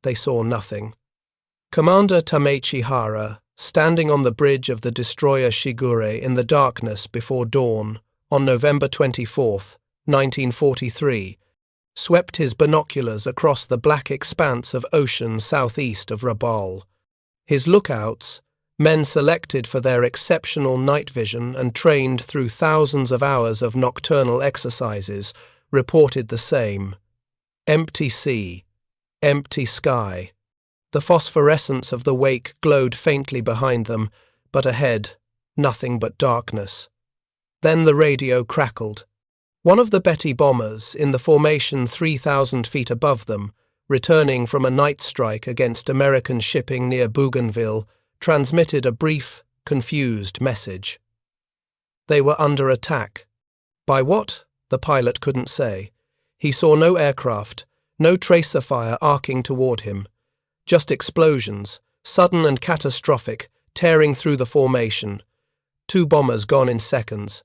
they saw nothing. Commander Tameichi Hara, standing on the bridge of the destroyer Shigure in the darkness before dawn on November 24, 1943, swept his binoculars across the black expanse of ocean southeast of Rabaul. His lookouts, men selected for their exceptional night vision and trained through thousands of hours of nocturnal exercises, reported the same. Empty sea, empty sky. The phosphorescence of the wake glowed faintly behind them, but ahead, nothing but darkness. Then the radio crackled. One of the Betty bombers, in the formation 3,000 feet above them, returning from a night strike against American shipping near Bougainville, transmitted a brief, confused message. They were under attack. By what? The pilot couldn't say. He saw no aircraft, no tracer fire arcing toward him. Just explosions, sudden and catastrophic, tearing through the formation. 2 bombers gone in seconds.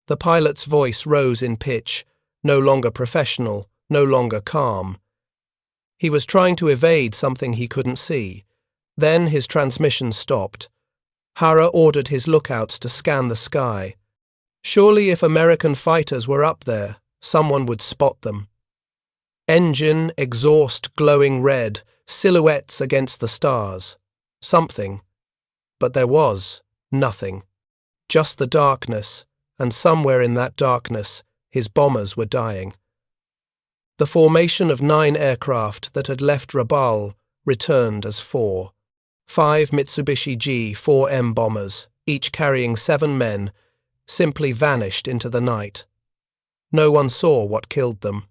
The pilot's voice rose in pitch, no longer professional, no longer calm. He was trying to evade something he couldn't see. Then his transmission stopped. Hara ordered his lookouts to scan the sky. Surely if American fighters were up there, someone would spot them. Engine, exhaust glowing red, silhouettes against the stars. Something. But there was nothing. Just the darkness, and somewhere in that darkness, his bombers were dying. The formation of 9 aircraft that had left Rabaul returned as 4. 5 Mitsubishi G-4M bombers, each carrying 7 men, simply vanished into the night. No one saw what killed them.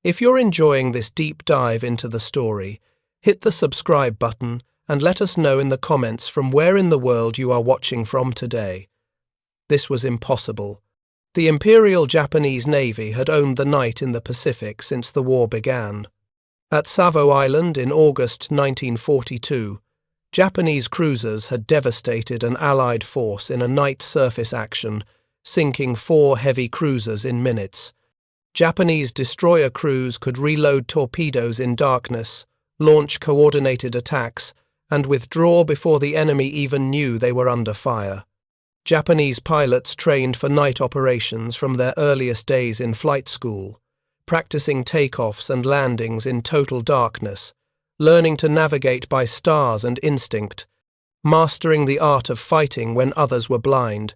If you're enjoying this deep dive into the story, hit the subscribe button and let us know in the comments from where in the world you are watching from today. This was impossible. The Imperial Japanese Navy had owned the night in the Pacific since the war began. At Savo Island in August 1942, Japanese cruisers had devastated an Allied force in a night surface action, sinking 4 heavy cruisers in minutes. Japanese destroyer crews could reload torpedoes in darkness, launch coordinated attacks, and withdraw before the enemy even knew they were under fire. Japanese pilots trained for night operations from their earliest days in flight school, practicing takeoffs and landings in total darkness, learning to navigate by stars and instinct, mastering the art of fighting when others were blind.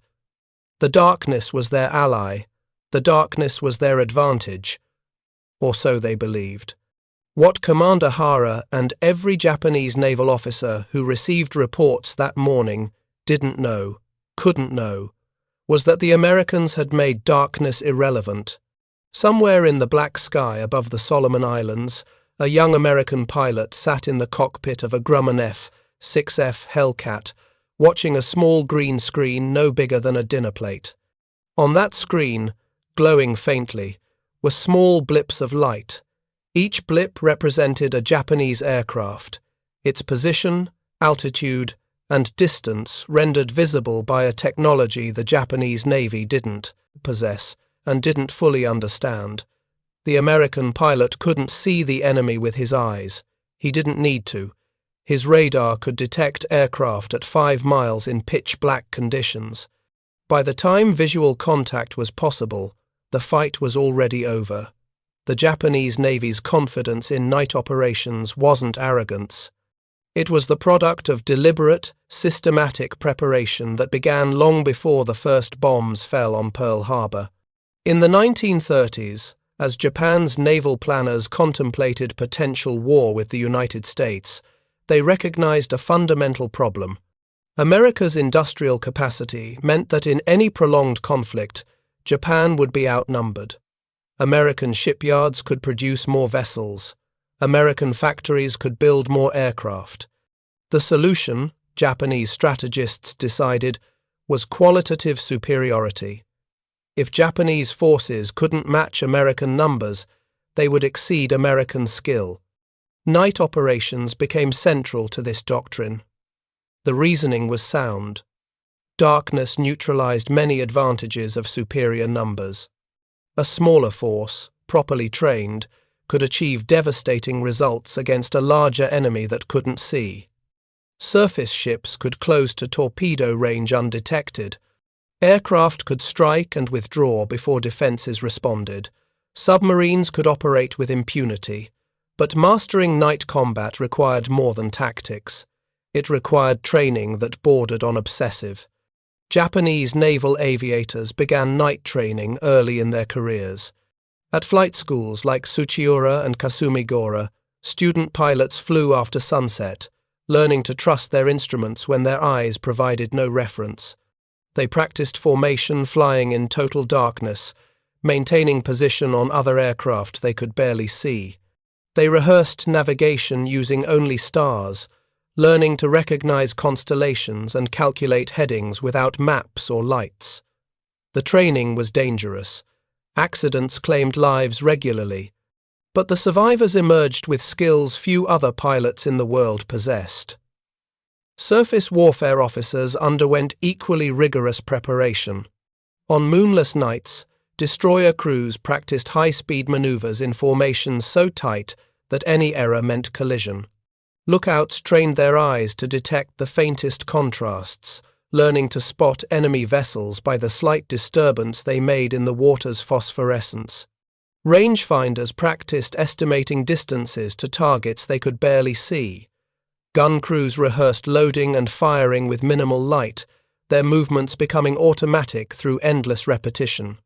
The darkness was their ally. The darkness was their advantage. Or so they believed. What Commander Hara and every Japanese naval officer who received reports that morning didn't know, couldn't know, was that the Americans had made darkness irrelevant. Somewhere in the black sky above the Solomon Islands, a young American pilot sat in the cockpit of a Grumman F-6F Hellcat, watching a small green screen no bigger than a dinner plate. On that screen, glowing faintly, were small blips of light. Each blip represented a Japanese aircraft, its position, altitude, and distance rendered visible by a technology the Japanese Navy didn't possess and didn't fully understand. The American pilot couldn't see the enemy with his eyes. He didn't need to. His radar could detect aircraft at 5 miles in pitch-black conditions. By the time visual contact was possible, the fight was already over. The Japanese Navy's confidence in night operations wasn't arrogance. It was the product of deliberate, systematic preparation that began long before the first bombs fell on Pearl Harbor. In the 1930s, as Japan's naval planners contemplated potential war with the United States, they recognized a fundamental problem. America's industrial capacity meant that in any prolonged conflict, Japan would be outnumbered. American shipyards could produce more vessels. American factories could build more aircraft. The solution, Japanese strategists decided, was qualitative superiority. If Japanese forces couldn't match American numbers, they would exceed American skill. Night operations became central to this doctrine. The reasoning was sound. Darkness neutralized many advantages of superior numbers. A smaller force, properly trained, could achieve devastating results against a larger enemy that couldn't see. Surface ships could close to torpedo range undetected. Aircraft could strike and withdraw before defenses responded. Submarines could operate with impunity. But mastering night combat required more than tactics. It required training that bordered on obsessive. Japanese naval aviators began night training early in their careers. At flight schools like Tsuchiura and Kasumigura, student pilots flew after sunset, learning to trust their instruments when their eyes provided no reference. They practiced formation flying in total darkness, maintaining position on other aircraft they could barely see. They rehearsed navigation using only stars, learning to recognize constellations and calculate headings without maps or lights. The training was dangerous. Accidents claimed lives regularly. But the survivors emerged with skills few other pilots in the world possessed. Surface warfare officers underwent equally rigorous preparation. On moonless nights, destroyer crews practiced high-speed maneuvers in formations so tight that any error meant collision. Lookouts trained their eyes to detect the faintest contrasts, learning to spot enemy vessels by the slight disturbance they made in the water's phosphorescence. Rangefinders practiced estimating distances to targets they could barely see. Gun crews rehearsed loading and firing with minimal light, their movements becoming automatic through endless repetition.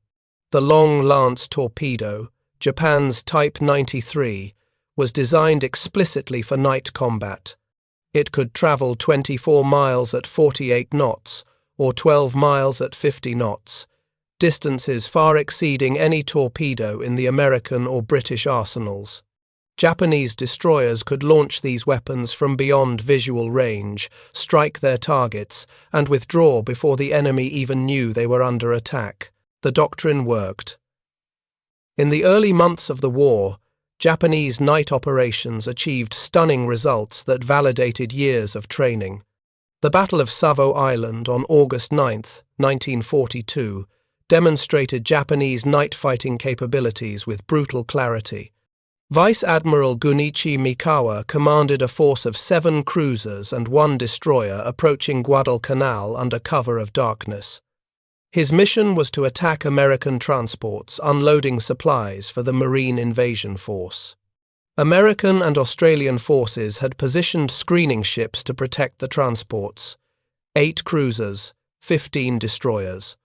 The Long Lance torpedo, Japan's Type 93, was designed explicitly for night combat. It could travel 24 miles at 48 knots or 12 miles at 50 knots, distances far exceeding any torpedo in the American or British arsenals. Japanese destroyers could launch these weapons from beyond visual range, strike their targets, and withdraw before the enemy even knew they were under attack. The doctrine worked. In the early months of the war, Japanese night operations achieved stunning results that validated years of training. The Battle of Savo Island on August 9, 1942, demonstrated Japanese night fighting capabilities with brutal clarity. Vice Admiral Gunichi Mikawa commanded a force of 7 cruisers and 1 destroyer approaching Guadalcanal under cover of darkness. His mission was to attack American transports unloading supplies for the Marine Invasion Force. American and Australian forces had positioned screening ships to protect the transports. 8 cruisers, 15 destroyers.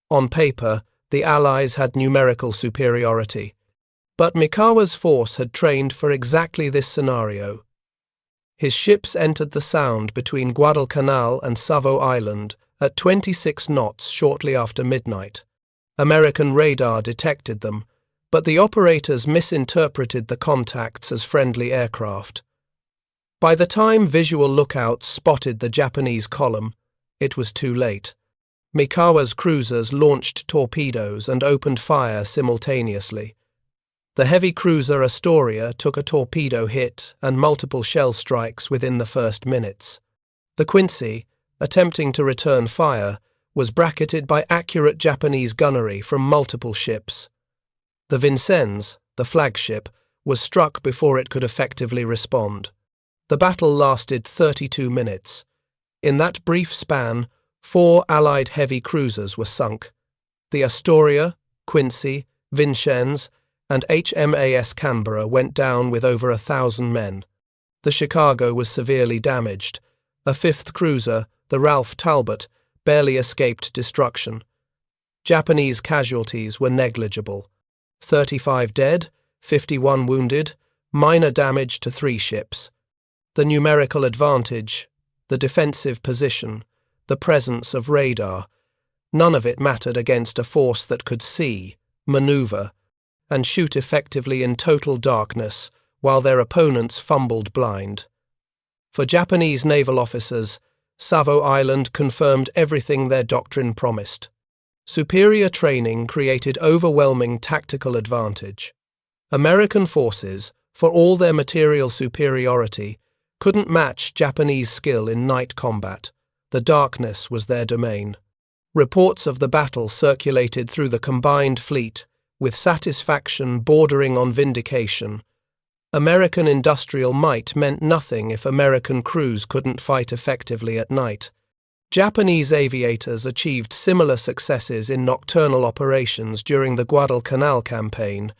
On paper, the Allies had numerical superiority. But Mikawa's force had trained for exactly this scenario. His ships entered the Sound between Guadalcanal and Savo Island at 26 knots shortly after midnight. American radar detected them, but the operators misinterpreted the contacts as friendly aircraft. By the time visual lookouts spotted the Japanese column, it was too late. Mikawa's cruisers launched torpedoes and opened fire simultaneously. The heavy cruiser Astoria took a torpedo hit and multiple shell strikes within the first minutes. The Quincy, attempting to return fire, was bracketed by accurate Japanese gunnery from multiple ships. The Vincennes, the flagship, was struck before it could effectively respond. The battle lasted 32 minutes. In that brief span, 4 Allied heavy cruisers were sunk. The Astoria, Quincy, Vincennes, and HMAS Canberra went down with over 1,000 men. The Chicago was severely damaged. A 5th cruiser, the Ralph Talbot, barely escaped destruction. Japanese casualties were negligible. 35 dead, 51 wounded, minor damage to 3 ships. The numerical advantage, the defensive position, the presence of radar, none of it mattered against a force that could see, maneuver, and shoot effectively in total darkness while their opponents fumbled blind. For Japanese naval officers, Savo Island confirmed everything their doctrine promised. Superior training created overwhelming tactical advantage. American forces, for all their material superiority, couldn't match Japanese skill in night combat. The darkness was their domain. Reports of the battle circulated through the combined fleet, with satisfaction bordering on vindication. American industrial might meant nothing if American crews couldn't fight effectively at night. Japanese aviators achieved similar successes in nocturnal operations during the Guadalcanal campaign.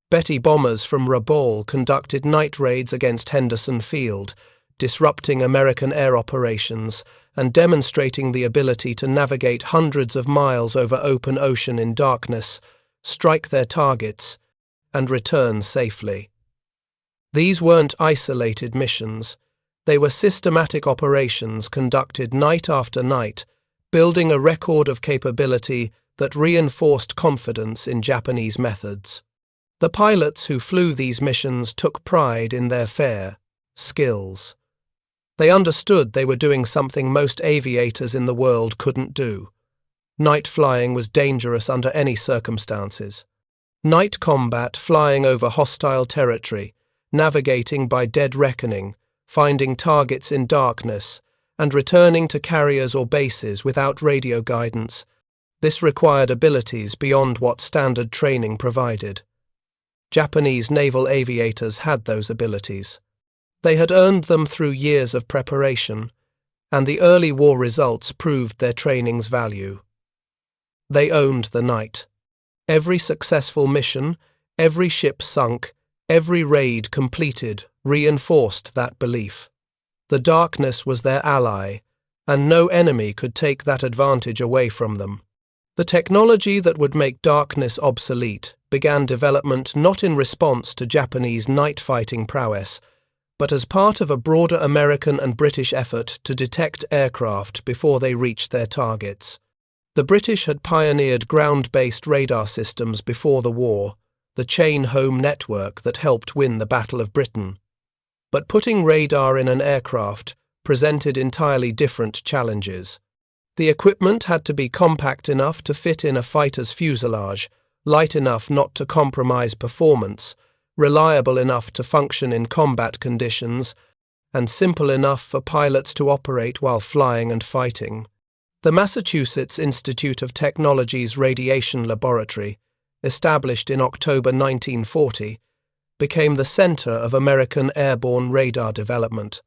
Betty bombers from Rabaul conducted night raids against Henderson Field, disrupting American air operations and demonstrating the ability to navigate hundreds of miles over open ocean in darkness, strike their targets, and return safely. These weren't isolated missions. They were systematic operations conducted night after night, building a record of capability that reinforced confidence in Japanese methods. The pilots who flew these missions took pride in their skills. They understood they were doing something most aviators in the world couldn't do. Night flying was dangerous under any circumstances. Night combat, flying over hostile territory, navigating by dead reckoning, finding targets in darkness, and returning to carriers or bases without radio guidance. This required abilities beyond what standard training provided. Japanese naval aviators had those abilities. They had earned them through years of preparation, and the early war results proved their training's value. They owned the night. Every successful mission, every ship sunk, every raid completed reinforced that belief. The darkness was their ally, and no enemy could take that advantage away from them. The technology that would make darkness obsolete began development not in response to Japanese night fighting prowess, but as part of a broader American and British effort to detect aircraft before they reached their targets. The British had pioneered ground-based radar systems before the war, the chain home network that helped win the Battle of Britain. But putting radar in an aircraft presented entirely different challenges. The equipment had to be compact enough to fit in a fighter's fuselage, light enough not to compromise performance, reliable enough to function in combat conditions, and simple enough for pilots to operate while flying and fighting. The Massachusetts Institute of Technology's Radiation Laboratory, established in October 1940, became the center of American airborne radar development.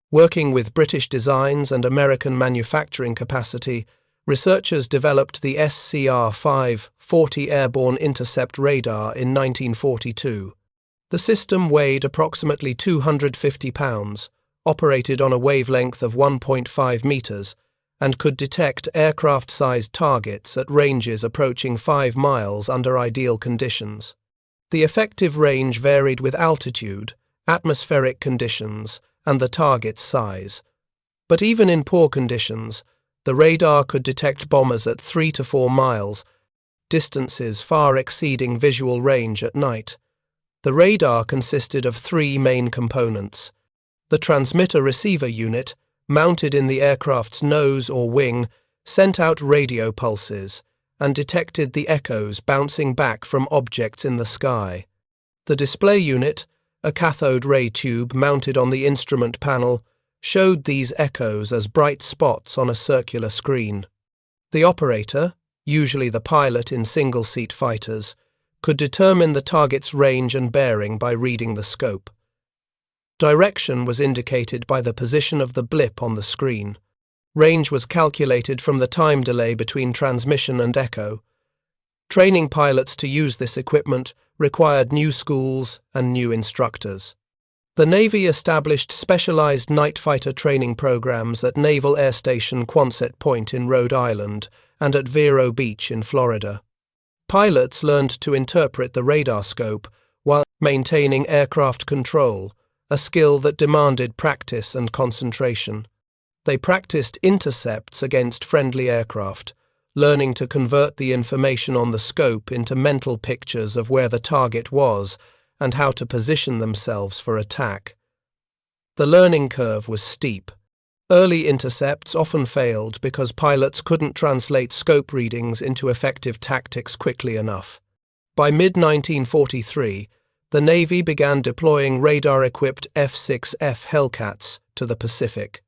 Working with British designs and American manufacturing capacity, researchers developed the SCR-540 airborne intercept radar in 1942. The system weighed approximately 250 pounds, operated on a wavelength of 1.5 meters, and could detect aircraft-sized targets at ranges approaching 5 miles under ideal conditions. The effective range varied with altitude, atmospheric conditions, and the target's size. But even in poor conditions, the radar could detect bombers at 3 to 4 miles, distances far exceeding visual range at night. The radar consisted of 3 main components. The transmitter-receiver unit, mounted in the aircraft's nose or wing, sent out radio pulses and detected the echoes bouncing back from objects in the sky. The display unit, a cathode ray tube mounted on the instrument panel, showed these echoes as bright spots on a circular screen. The operator, usually the pilot in single-seat fighters, could determine the target's range and bearing by reading the scope. Direction was indicated by the position of the blip on the screen. Range was calculated from the time delay between transmission and echo. Training pilots to use this equipment required new schools and new instructors. The Navy established specialized night fighter training programs at Naval Air Station Quonset Point in Rhode Island and at Vero Beach in Florida. Pilots learned to interpret the radar scope while maintaining aircraft control, a skill that demanded practice and concentration. They practiced intercepts against friendly aircraft, learning to convert the information on the scope into mental pictures of where the target was and how to position themselves for attack. The learning curve was steep. Early intercepts often failed because pilots couldn't translate scope readings into effective tactics quickly enough. By mid-1943, the Navy began deploying radar-equipped F-6F Hellcats to the Pacific.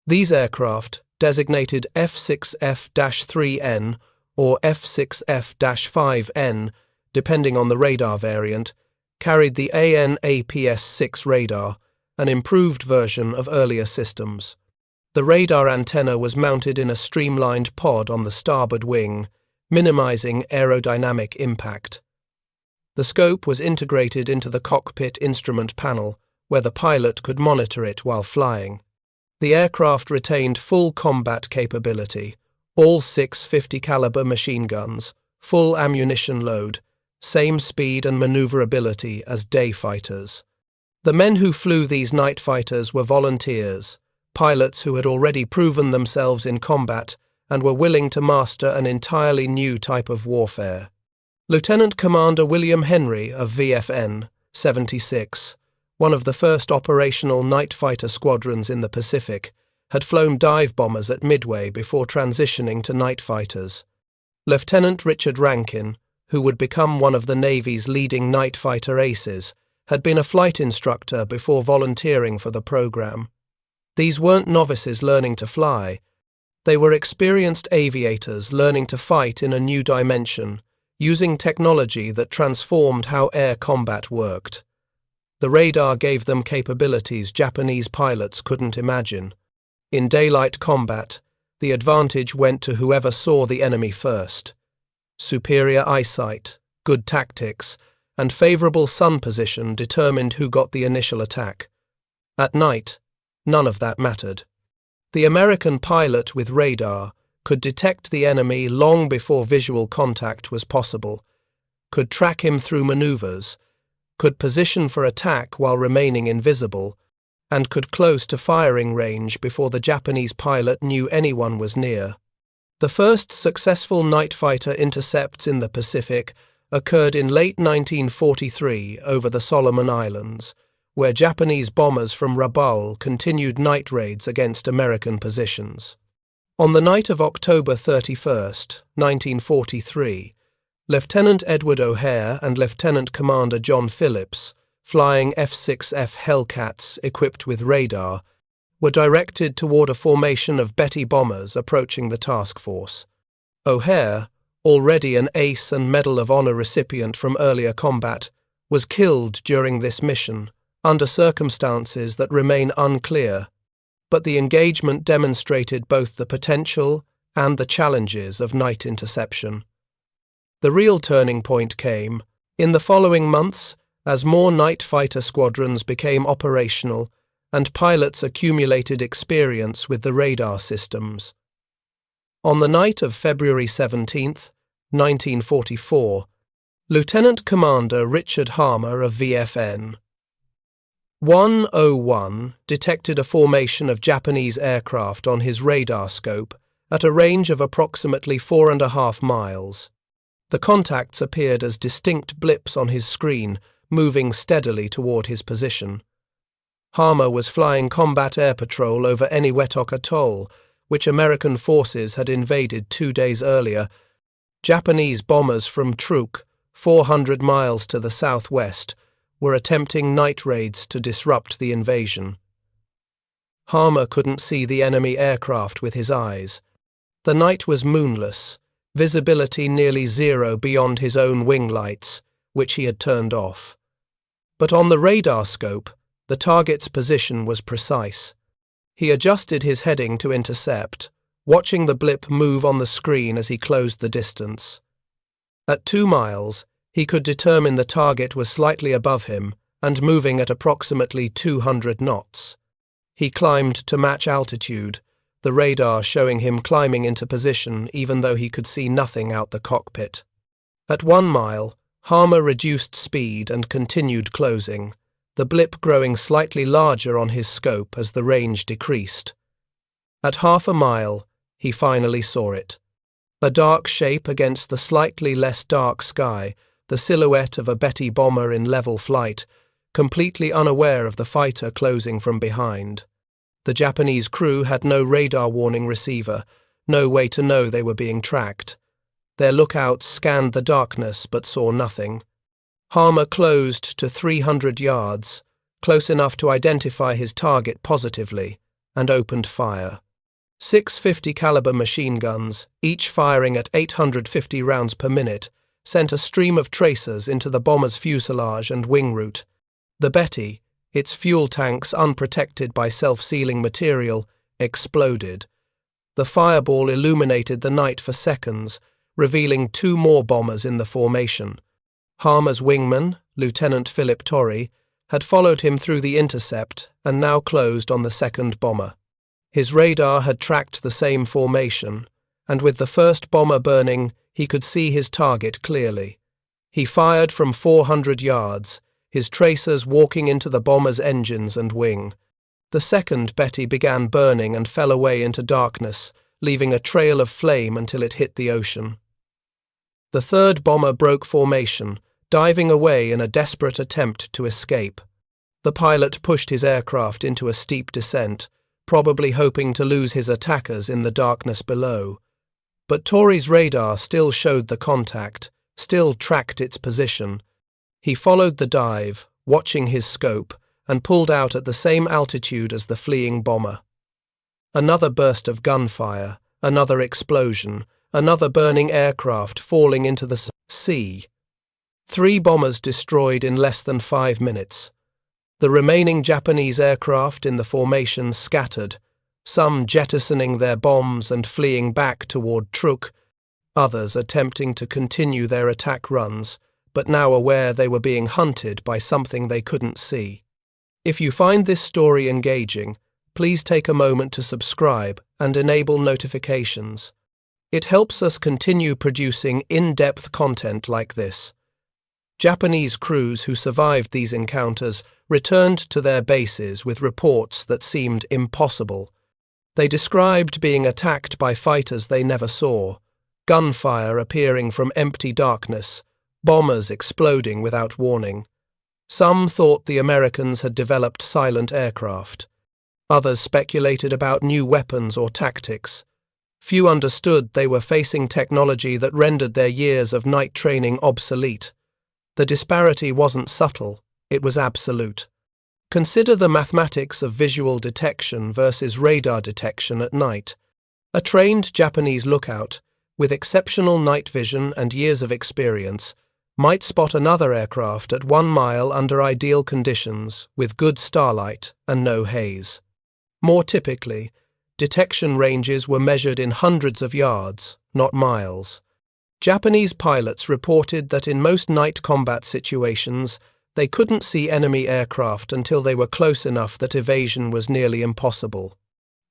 These aircraft, designated F-6F-3N or F-6F-5N, depending on the radar variant, carried the AN/APS-6 radar, an improved version of earlier systems. The radar antenna was mounted in a streamlined pod on the starboard wing, minimizing aerodynamic impact. The scope was integrated into the cockpit instrument panel, where the pilot could monitor it while flying. The aircraft retained full combat capability, all 6 50-caliber machine guns, full ammunition load, same speed and maneuverability as day fighters. The men who flew these night fighters were volunteers, pilots who had already proven themselves in combat and were willing to master an entirely new type of warfare. Lieutenant Commander William Henry of VFN 76, one of the first operational night fighter squadrons in the Pacific, had flown dive bombers at Midway before transitioning to night fighters. Lieutenant Richard Rankin, who would become one of the Navy's leading night fighter aces, had been a flight instructor before volunteering for the program. These weren't novices learning to fly. They were experienced aviators learning to fight in a new dimension, using technology that transformed how air combat worked. The radar gave them capabilities Japanese pilots couldn't imagine. In daylight combat, the advantage went to whoever saw the enemy first. Superior eyesight, good tactics, and favorable sun position determined who got the initial attack. At night, none of that mattered. The American pilot with radar could detect the enemy long before visual contact was possible, could track him through maneuvers, could position for attack while remaining invisible, and could close to firing range before the Japanese pilot knew anyone was near. The first successful night fighter intercepts in the Pacific occurred in late 1943 over the Solomon Islands, where Japanese bombers from Rabaul continued night raids against American positions. On the night of October 31, 1943, Lieutenant Edward O'Hare and Lieutenant Commander John Phillips, flying F-6F Hellcats equipped with radar, were directed toward a formation of Betty bombers approaching the task force. O'Hare, already an Ace and Medal of Honor recipient from earlier combat, was killed during this mission, under circumstances that remain unclear, but the engagement demonstrated both the potential and the challenges of night interception. The real turning point came in the following months as more night fighter squadrons became operational and pilots accumulated experience with the radar systems. On the night of February 17, 1944, Lieutenant Commander Richard Harmer of VFN 101 detected a formation of Japanese aircraft on his radar scope at a range of approximately 4.5 miles. The contacts appeared as distinct blips on his screen, moving steadily toward his position. Harmer was flying combat air patrol over Eniwetok Atoll, which American forces had invaded 2 days earlier. Japanese bombers from Truk, 400 miles to the southwest, were attempting night raids to disrupt the invasion. Harmer couldn't see the enemy aircraft with his eyes. The night was moonless, visibility nearly zero beyond his own wing lights, which he had turned off. But on the radar scope, the target's position was precise. He adjusted his heading to intercept, watching the blip move on the screen as he closed the distance. At 2 miles, he could determine the target was slightly above him and moving at approximately 200 knots. He climbed to match altitude, the radar showing him climbing into position even though he could see nothing out the cockpit. At 1 mile, Harmer reduced speed and continued closing, the blip growing slightly larger on his scope as the range decreased. At 1/2 mile, he finally saw it. A dark shape against the slightly less dark sky, the silhouette of a Betty bomber in level flight, completely unaware of the fighter closing from behind. The Japanese crew had no radar warning receiver, no way to know they were being tracked. Their lookouts scanned the darkness but saw nothing. Harmer closed to 300 yards, close enough to identify his target positively, and opened fire. 6 50-caliber machine guns, each firing at 850 rounds per minute, sent a stream of tracers into the bomber's fuselage and wing root. The Betty, its fuel tanks unprotected by self-sealing material, exploded. The fireball illuminated the night for seconds, revealing two more bombers in the formation. Hama's wingman, Lieutenant Philip Torrey, had followed him through the intercept and now closed on the second bomber. His radar had tracked the same formation, and with the first bomber burning, he could see his target clearly. He fired from 400 yards, his tracers walking into the bomber's engines and wing. The second Betty began burning and fell away into darkness, leaving a trail of flame until it hit the ocean. The third bomber broke formation, diving away in a desperate attempt to escape. The pilot pushed his aircraft into a steep descent, probably hoping to lose his attackers in the darkness below. But Torrey's radar still showed the contact, still tracked its position. He followed the dive, watching his scope, and pulled out at the same altitude as the fleeing bomber. Another burst of gunfire, another explosion, another burning aircraft falling into the sea. 3 bombers destroyed in less than 5 minutes. The remaining Japanese aircraft in the formation scattered, some jettisoning their bombs and fleeing back toward Truk, others attempting to continue their attack runs, but now aware they were being hunted by something they couldn't see. If you find this story engaging, please take a moment to subscribe and enable notifications. It helps us continue producing in-depth content like this. Japanese crews who survived these encounters returned to their bases with reports that seemed impossible. They described being attacked by fighters they never saw, gunfire appearing from empty darkness, bombers exploding without warning. Some thought the Americans had developed silent aircraft. Others speculated about new weapons or tactics. Few understood they were facing technology that rendered their years of night training obsolete. The disparity wasn't subtle, it was absolute. Consider the mathematics of visual detection versus radar detection at night. A trained Japanese lookout, with exceptional night vision and years of experience, might spot another aircraft at 1 mile under ideal conditions with good starlight and no haze. More typically, detection ranges were measured in hundreds of yards, not miles. Japanese pilots reported that in most night combat situations, they couldn't see enemy aircraft until they were close enough that evasion was nearly impossible.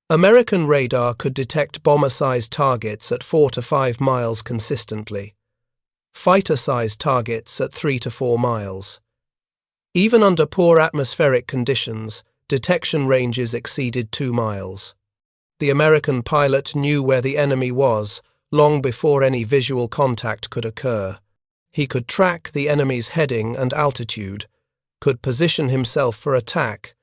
American radar could detect bomber-sized targets at 4 to 5 miles consistently. Fighter-sized targets at 3 to 4 miles. Even under poor atmospheric conditions, detection ranges exceeded 2 miles. The American pilot knew where the enemy was long before any visual contact could occur. He could track the enemy's heading and altitude, could position himself for attack,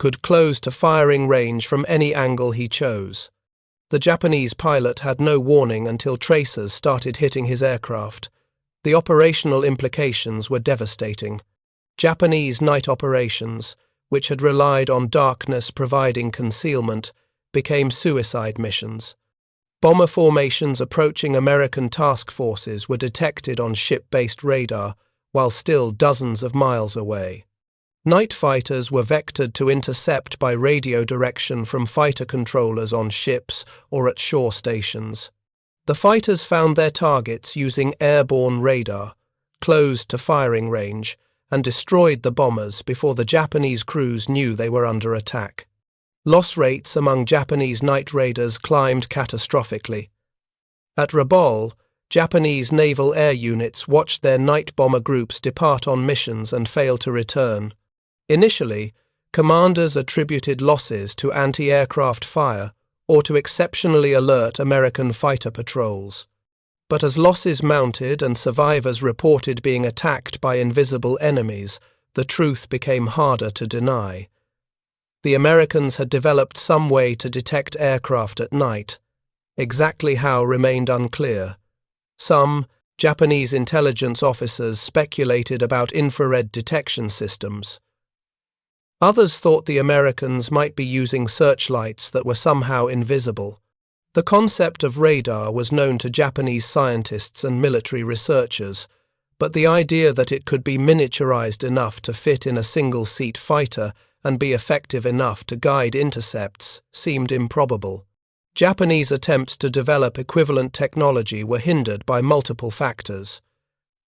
could close to firing range from any angle he chose. The Japanese pilot had no warning until tracers started hitting his aircraft. The operational implications were devastating. Japanese night operations, which had relied on darkness providing concealment, became suicide missions. Bomber formations approaching American task forces were detected on ship-based radar, while still dozens of miles away. Night fighters were vectored to intercept by radio direction from fighter controllers on ships or at shore stations. The fighters found their targets using airborne radar, closed to firing range, and destroyed the bombers before the Japanese crews knew they were under attack. Loss rates among Japanese night raiders climbed catastrophically. At Rabaul, Japanese naval air units watched their night bomber groups depart on missions and fail to return. Initially, commanders attributed losses to anti-aircraft fire or to exceptionally alert American fighter patrols. But as losses mounted and survivors reported being attacked by invisible enemies, the truth became harder to deny. The Americans had developed some way to detect aircraft at night. Exactly how remained unclear. Some Japanese intelligence officers speculated about infrared detection systems. Others thought the Americans might be using searchlights that were somehow invisible. The concept of radar was known to Japanese scientists and military researchers, but the idea that it could be miniaturized enough to fit in a single-seat fighter and be effective enough to guide intercepts seemed improbable. Japanese attempts to develop equivalent technology were hindered by multiple factors.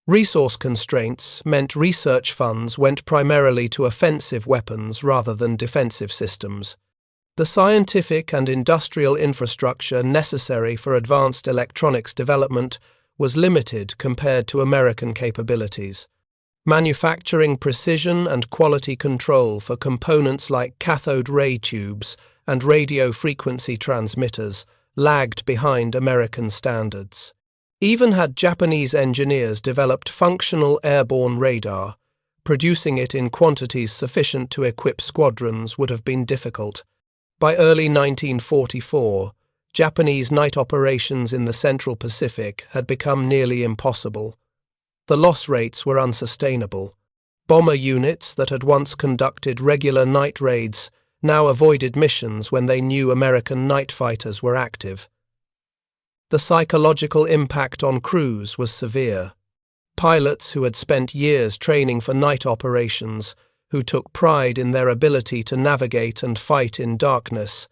Resource constraints meant research funds went primarily to offensive weapons rather than defensive systems. The scientific and industrial infrastructure necessary for advanced electronics development was limited compared to American capabilities. Manufacturing precision and quality control for components like cathode ray tubes and radio frequency transmitters lagged behind American standards. Even had Japanese engineers developed functional airborne radar, producing it in quantities sufficient to equip squadrons would have been difficult. By early 1944, Japanese night operations in the Central Pacific had become nearly impossible. The loss rates were unsustainable. Bomber units that had once conducted regular night raids now avoided missions when they knew American night fighters were active. The psychological impact on crews was severe. Pilots who had spent years training for night operations, who took pride in their ability to navigate and fight in darkness,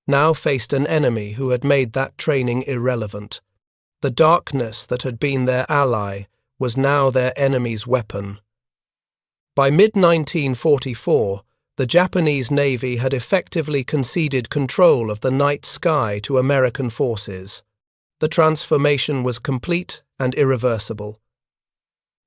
now faced an enemy who had made that training irrelevant. The darkness that had been their ally was now their enemy's weapon. By mid-1944, the Japanese Navy had effectively conceded control of the night sky to American forces. The transformation was complete and irreversible.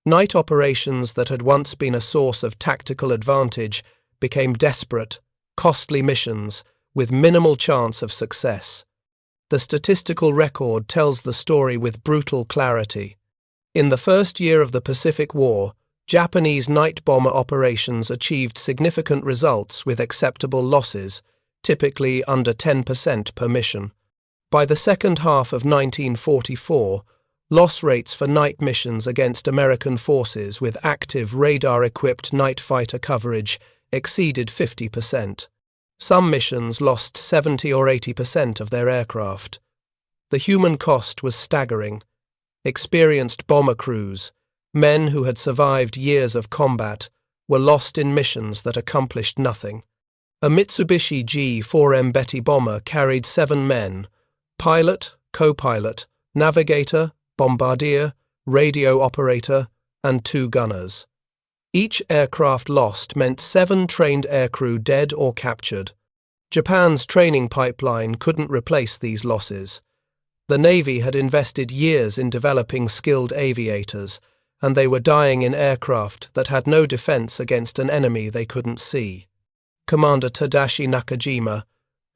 Night operations that had once been a source of tactical advantage became desperate, costly missions with minimal chance of success. The statistical record tells the story with brutal clarity. In the first year of the Pacific War, Japanese night bomber operations achieved significant results with acceptable losses, typically under 10% per mission. By the second half of 1944, loss rates for night missions against American forces with active radar-equipped night fighter coverage exceeded 50%. Some missions lost 70 or 80% of their aircraft. The human cost was staggering. Experienced bomber crews, men who had survived years of combat, were lost in missions that accomplished nothing. A Mitsubishi G-4M Betty bomber carried 7 men: pilot, co-pilot, navigator, bombardier, radio operator, and 2 gunners. Each aircraft lost meant 7 trained aircrew dead or captured. Japan's training pipeline couldn't replace these losses. The Navy had invested years in developing skilled aviators, and they were dying in aircraft that had no defense against an enemy they couldn't see. Commander Tadashi Nakajima,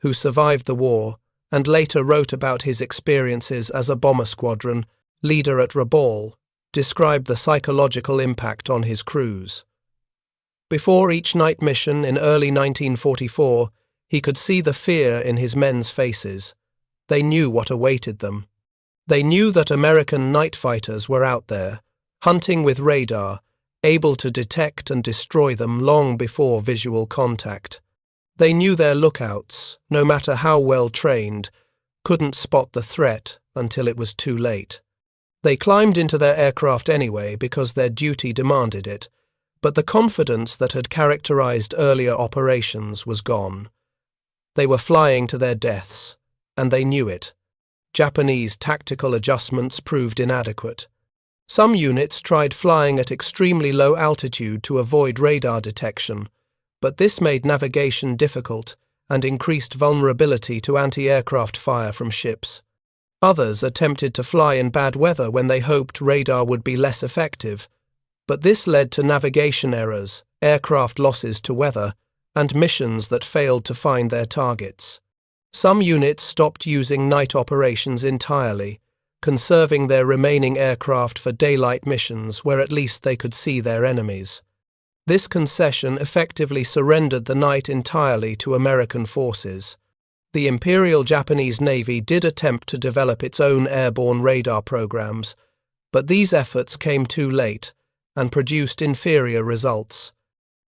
who survived the war and later wrote about his experiences as a bomber squadron leader at Rabaul, described the psychological impact on his crews. Before each night mission in early 1944, he could see the fear in his men's faces. They knew what awaited them. They knew that American night fighters were out there, hunting with radar, able to detect and destroy them long before visual contact. They knew their lookouts, no matter how well trained, couldn't spot the threat until it was too late. They climbed into their aircraft anyway because their duty demanded it, but the confidence that had characterized earlier operations was gone. They were flying to their deaths, and they knew it. Japanese tactical adjustments proved inadequate. Some units tried flying at extremely low altitude to avoid radar detection, but this made navigation difficult and increased vulnerability to anti-aircraft fire from ships. Others attempted to fly in bad weather when they hoped radar would be less effective, but this led to navigation errors, aircraft losses to weather, and missions that failed to find their targets. Some units stopped using night operations entirely, conserving their remaining aircraft for daylight missions where at least they could see their enemies. This concession effectively surrendered the night entirely to American forces. The Imperial Japanese Navy did attempt to develop its own airborne radar programs, but these efforts came too late and produced inferior results.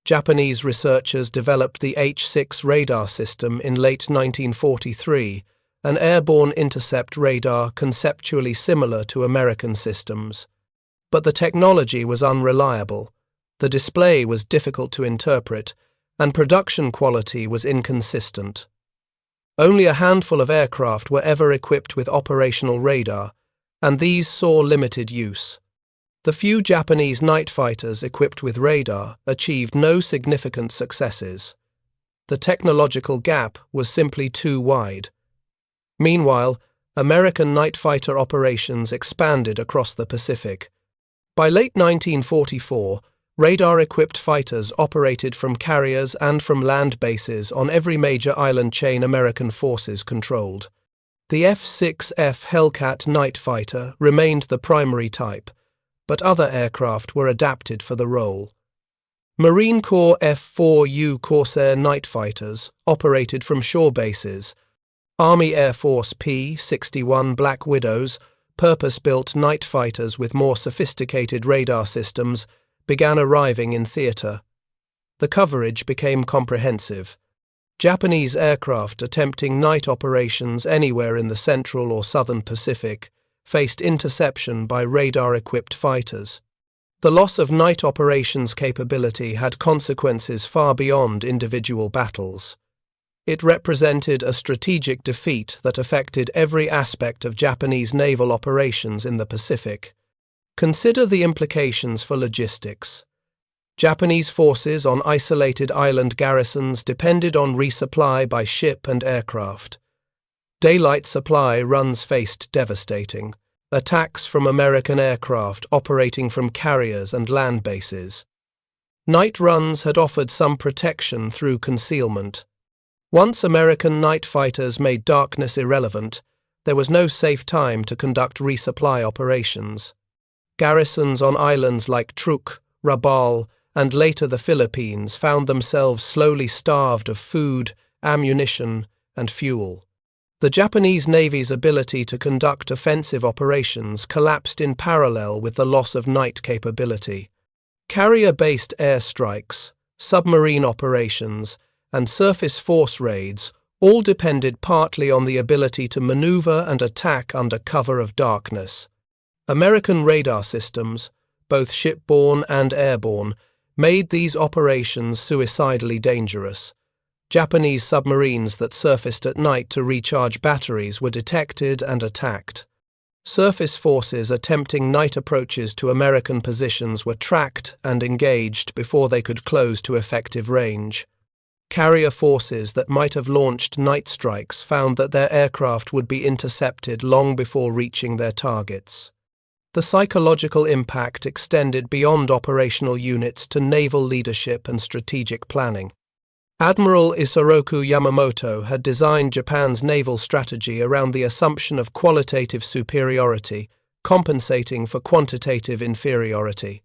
Japanese researchers developed the H-6 radar system in late 1943, an airborne intercept radar conceptually similar to American systems. But the technology was unreliable, the display was difficult to interpret, and production quality was inconsistent. Only a handful of aircraft were ever equipped with operational radar, and these saw limited use. The few Japanese night fighters equipped with radar achieved no significant successes. The technological gap was simply too wide. Meanwhile, American night fighter operations expanded across the Pacific. By late 1944, radar-equipped fighters operated from carriers and from land bases on every major island chain American forces controlled. The F-6F Hellcat night fighter remained the primary type, but other aircraft were adapted for the role. Marine Corps F-4U Corsair night fighters operated from shore bases. Army Air Force P-61 Black Widows, purpose-built night fighters with more sophisticated radar systems, began arriving in theater. The coverage became comprehensive. Japanese aircraft attempting night operations anywhere in the central or southern Pacific faced interception by radar-equipped fighters. The loss of night operations capability had consequences far beyond individual battles. It represented a strategic defeat that affected every aspect of Japanese naval operations in the Pacific. Consider the implications for logistics. Japanese forces on isolated island garrisons depended on resupply by ship and aircraft. Daylight supply runs faced devastating. Attacks from American aircraft operating from carriers and land bases. Night runs had offered some protection through concealment. Once American night fighters made darkness irrelevant, there was no safe time to conduct resupply operations. Garrisons on islands like Truk, Rabaul, and later the Philippines found themselves slowly starved of food, ammunition, and fuel. The Japanese Navy's ability to conduct offensive operations collapsed in parallel with the loss of night capability. Carrier-based airstrikes, submarine operations, and surface force raids all depended partly on the ability to maneuver and attack under cover of darkness. American radar systems, both shipborne and airborne, made these operations suicidally dangerous. Japanese submarines that surfaced at night to recharge batteries were detected and attacked. Surface forces attempting night approaches to American positions were tracked and engaged before they could close to effective range. Carrier forces that might have launched night strikes found that their aircraft would be intercepted long before reaching their targets. The psychological impact extended beyond operational units to naval leadership and strategic planning. Admiral Isoroku Yamamoto had designed Japan's naval strategy around the assumption of qualitative superiority, compensating for quantitative inferiority.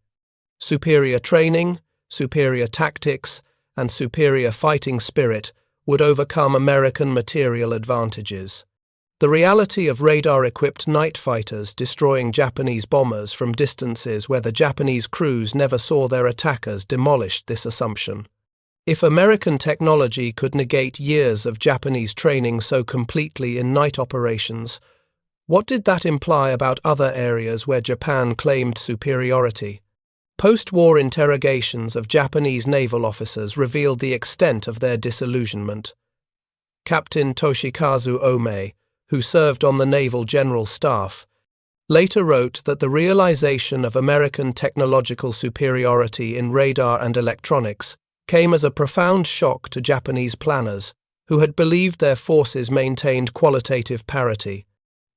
Superior training, superior tactics, and superior fighting spirit would overcome American material advantages. The reality of radar-equipped night fighters destroying Japanese bombers from distances where the Japanese crews never saw their attackers demolished this assumption. If American technology could negate years of Japanese training so completely in night operations, what did that imply about other areas where Japan claimed superiority? Post-war interrogations of Japanese naval officers revealed the extent of their disillusionment. Captain Toshikazu Ome, who served on the Naval General Staff, later wrote that the realization of American technological superiority in radar and electronics came as a profound shock to Japanese planners, who had believed their forces maintained qualitative parity.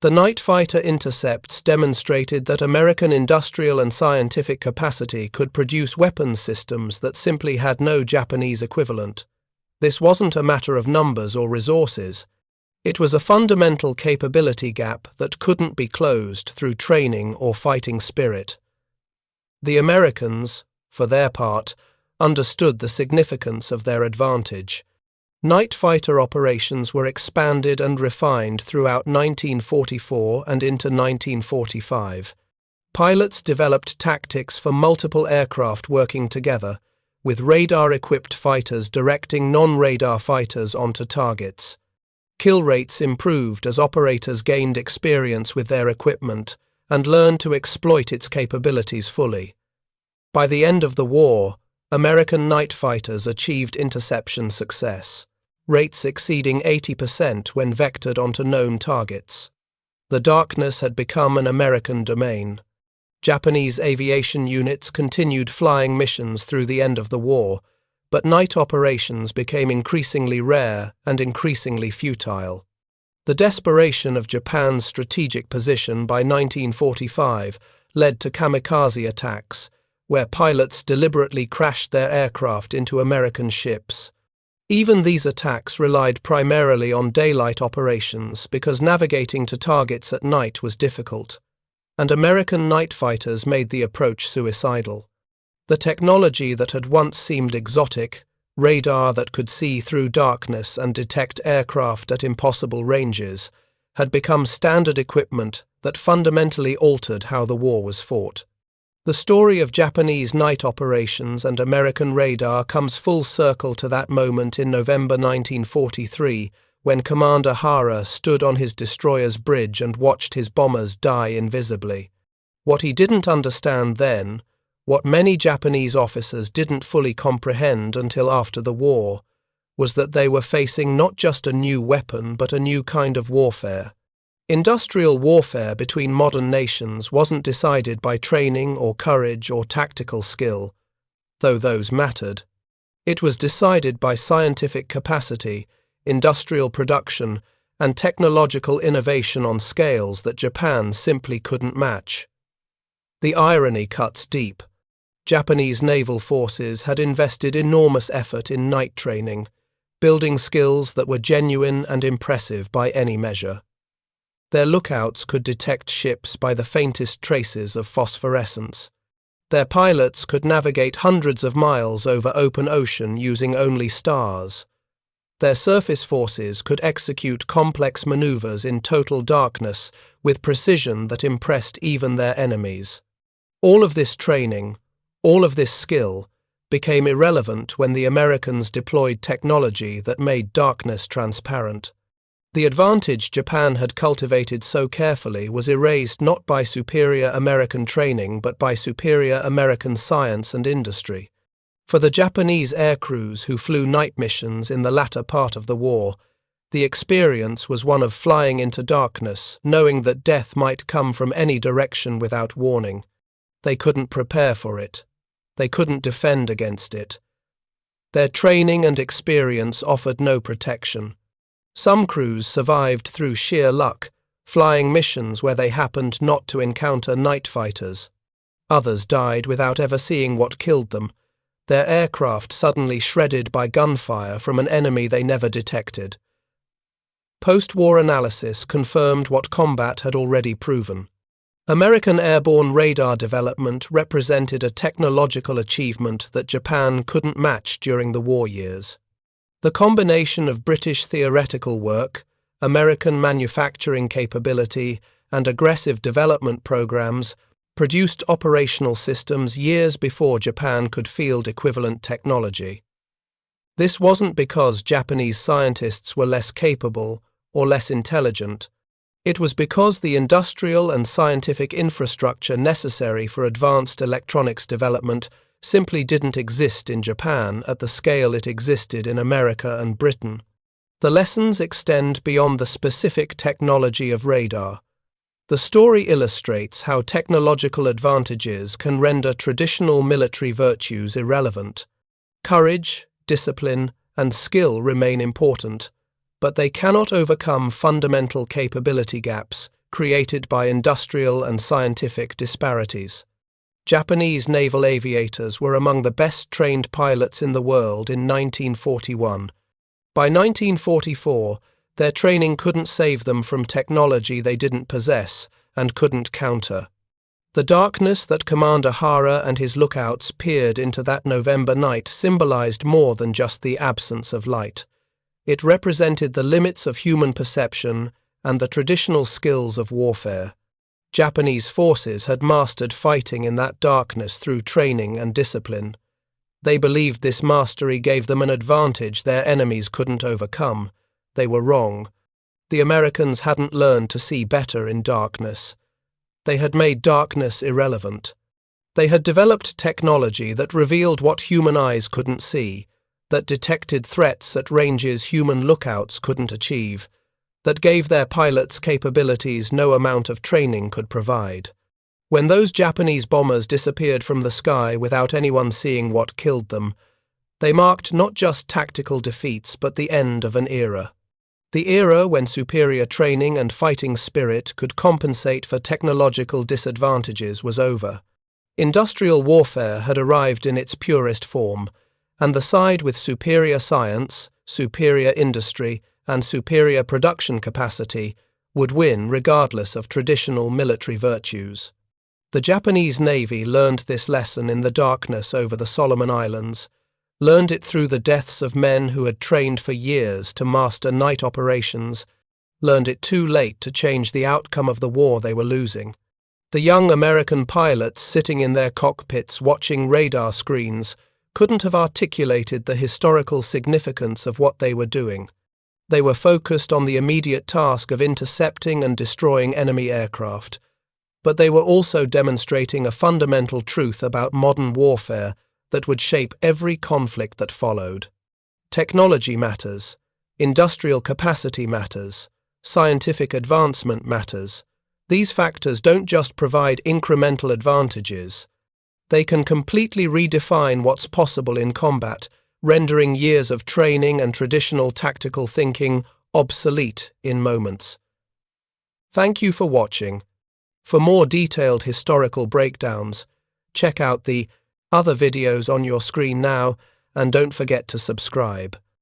The night fighter intercepts demonstrated that American industrial and scientific capacity could produce weapons systems that simply had no Japanese equivalent. This wasn't a matter of numbers or resources. It was a fundamental capability gap that couldn't be closed through training or fighting spirit. The Americans, for their part, understood the significance of their advantage. Night fighter operations were expanded and refined throughout 1944 and into 1945. Pilots developed tactics for multiple aircraft working together, with radar-equipped fighters directing non-radar fighters onto targets. Kill rates improved as operators gained experience with their equipment, and learned to exploit its capabilities fully. By the end of the war, American night fighters achieved interception success, rates exceeding 80% when vectored onto known targets. The darkness had become an American domain. Japanese aviation units continued flying missions through the end of the war, but night operations became increasingly rare and increasingly futile. The desperation of Japan's strategic position by 1945 led to kamikaze attacks, where pilots deliberately crashed their aircraft into American ships. Even these attacks relied primarily on daylight operations because navigating to targets at night was difficult, and American night fighters made the approach suicidal. The technology that had once seemed exotic, radar that could see through darkness and detect aircraft at impossible ranges, had become standard equipment that fundamentally altered how the war was fought. The story of Japanese night operations and American radar comes full circle to that moment in November 1943, when Commander Hara stood on his destroyer's bridge and watched his bombers die invisibly. What he didn't understand then, what many Japanese officers didn't fully comprehend until after the war, was that they were facing not just a new weapon but a new kind of warfare. Industrial warfare between modern nations wasn't decided by training or courage or tactical skill, though those mattered. It was decided by scientific capacity, industrial production, and technological innovation on scales that Japan simply couldn't match. The irony cuts deep. Japanese naval forces had invested enormous effort in night training, building skills that were genuine and impressive by any measure. Their lookouts could detect ships by the faintest traces of phosphorescence. Their pilots could navigate hundreds of miles over open ocean using only stars. Their surface forces could execute complex maneuvers in total darkness with precision that impressed even their enemies. All of this training, all of this skill, became irrelevant when the Americans deployed technology that made darkness transparent. The advantage Japan had cultivated so carefully was erased not by superior American training but by superior American science and industry. For the Japanese aircrews who flew night missions in the latter part of the war, the experience was one of flying into darkness, knowing that death might come from any direction without warning. They couldn't prepare for it. They couldn't defend against it. Their training and experience offered no protection. Some crews survived through sheer luck, flying missions where they happened not to encounter night fighters. Others died without ever seeing what killed them, their aircraft suddenly shredded by gunfire from an enemy they never detected. Post-war analysis confirmed what combat had already proven. American airborne radar development represented a technological achievement that Japan couldn't match during the war years. The combination of British theoretical work, American manufacturing capability, and aggressive development programs produced operational systems years before Japan could field equivalent technology. This wasn't because Japanese scientists were less capable or less intelligent. It was because the industrial and scientific infrastructure necessary for advanced electronics development simply didn't exist in Japan at the scale it existed in America and Britain. The lessons extend beyond the specific technology of radar. The story illustrates how technological advantages can render traditional military virtues irrelevant. Courage, discipline, and skill remain important, but they cannot overcome fundamental capability gaps created by industrial and scientific disparities. Japanese naval aviators were among the best-trained pilots in the world in 1941. By 1944, their training couldn't save them from technology they didn't possess and couldn't counter. The darkness that Commander Hara and his lookouts peered into that November night symbolized more than just the absence of light. It represented the limits of human perception and the traditional skills of warfare. Japanese forces had mastered fighting in that darkness through training and discipline. They believed this mastery gave them an advantage their enemies couldn't overcome. They were wrong. The Americans hadn't learned to see better in darkness. They had made darkness irrelevant. They had developed technology that revealed what human eyes couldn't see, that detected threats at ranges human lookouts couldn't achieve, that gave their pilots capabilities no amount of training could provide. When those Japanese bombers disappeared from the sky without anyone seeing what killed them, they marked not just tactical defeats but the end of an era. The era when superior training and fighting spirit could compensate for technological disadvantages was over. Industrial warfare had arrived in its purest form, and the side with superior science, superior industry, and superior production capacity would win regardless of traditional military virtues. The Japanese Navy learned this lesson in the darkness over the Solomon Islands, learned it through the deaths of men who had trained for years to master night operations, learned it too late to change the outcome of the war they were losing. The young American pilots sitting in their cockpits watching radar screens couldn't have articulated the historical significance of what they were doing. They were focused on the immediate task of intercepting and destroying enemy aircraft, but they were also demonstrating a fundamental truth about modern warfare that would shape every conflict that followed. Technology matters, industrial capacity matters, scientific advancement matters. These factors don't just provide incremental advantages. They can completely redefine what's possible in combat, rendering years of training and traditional tactical thinking obsolete in moments. Thank you for watching. For more detailed historical breakdowns, check out the other videos on your screen now, and don't forget to subscribe.